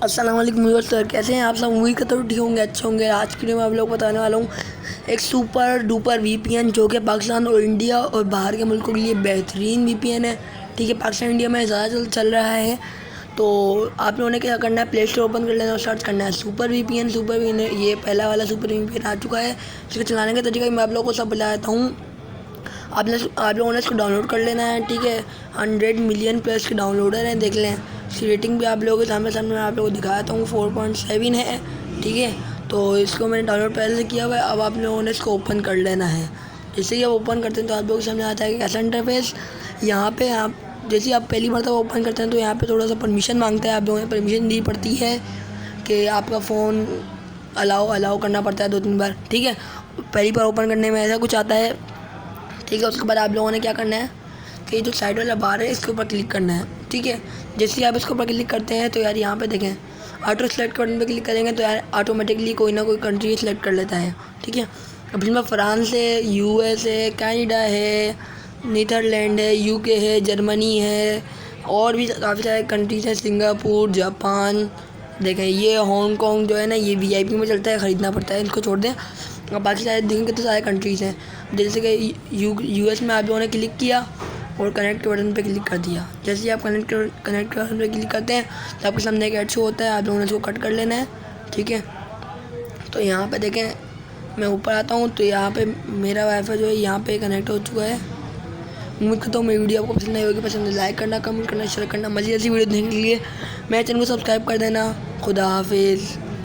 अस्सलाम वालेकुम viewers, sir कैसे हैं आप सब। उम्मीद करता हूँ ठीक होंगे, अच्छे होंगे। आज की वीडियो में आप लोग को बताने वाला हूँ एक सुपर डुपर वीपीएन जो कि पाकिस्तान और इंडिया और बाहर के मुल्कों के लिए बेहतरीन वीपीएन है। ठीक है, पाकिस्तान इंडिया में ज़्यादा चल रहा है। तो आप लोगों ने क्या करना है, प्ले स्टोर ओपन कर लेना और सर्च करना है सुपर वीपीएन। सुपर वीपीएन ये पहला वाला सुपर वीपीएन आ चुका है। इसके चलाने का तरीका मैं आप लोगों को सब बता देता हूँ। आप लोगों ने इसको डाउनलोड कर लेना है। ठीक है, 100 मिलियन प्लस के डाउनलोडर हैं, देख लें। इसकी रेटिंग भी आप लोगों के सामने मैं आप लोगों को दिखाता हूँ, 4.7 है। ठीक है, तो इसको मैंने डाउनलोड पहले से किया हुआ है। अब आप लोगों ने इसको ओपन कर लेना है। जैसे ही आप ओपन करते हैं तो आप लोगों के सामने आता है कि कैसा इंटरफेस। यहाँ पे आप जैसे आप पहली मरतबा ओपन करते हैं तो यहाँ पे थोड़ा सा परमिशन मांगता है। आप लोगों ने परमिशन दी पड़ती है कि आपका फ़ोन अलाउ करना पड़ता है 2-3 बार। ठीक है, पहली बार ओपन करने में ऐसा कुछ आता है। ठीक है, उसके बाद आप लोगों ने क्या करना है कि जो साइड वाला बार है इसके ऊपर क्लिक करना है। ठीक है, जैसे ही आप इसके ऊपर क्लिक करते हैं तो यार यहाँ पे देखें, ऑटो सेलेक्ट करने पे क्लिक करेंगे तो यार ऑटोमेटिकली कोई ना कोई कंट्री सेलेक्ट कर लेता है। ठीक है, अब इसमें फ्रांस है, यूएस है, कनाडा है, नीदरलैंड है, यूके है, जर्मनी है और भी काफ़ी सारे कंट्रीज हैं, सिंगापुर, जापान। देखें ये हांगकॉन्ग जो है ना, ये वीआईपी में चलता है, ख़रीदना पड़ता है, इनको छोड़ दें। अब बाकी सारे देखेंगे तो सारे कंट्रीज़ हैं। जैसे कि यूएस में आप लोगों ने क्लिक किया और कनेक्ट बटन पे क्लिक कर दिया। जैसे ही आप कनेक्ट बटन पे क्लिक करते हैं तो आपके सामने एक ऐड शो होता है, आप लोगों ने इसको कट कर लेना है। ठीक है, तो यहाँ पे देखें, मैं ऊपर आता हूँ तो यहाँ पे मेरा वाईफाई जो है यहाँ पे कनेक्ट हो चुका है। उम्मीद करता हूँ मेरी वीडियो आपको पसंद आई होगी। पसंद है लाइक करना, कमेंट करना, शेयर करना। मज़ीद ऐसी वीडियो देखने के लिए मेरे चैनल को सब्सक्राइब कर देना। खुदा हाफिज़।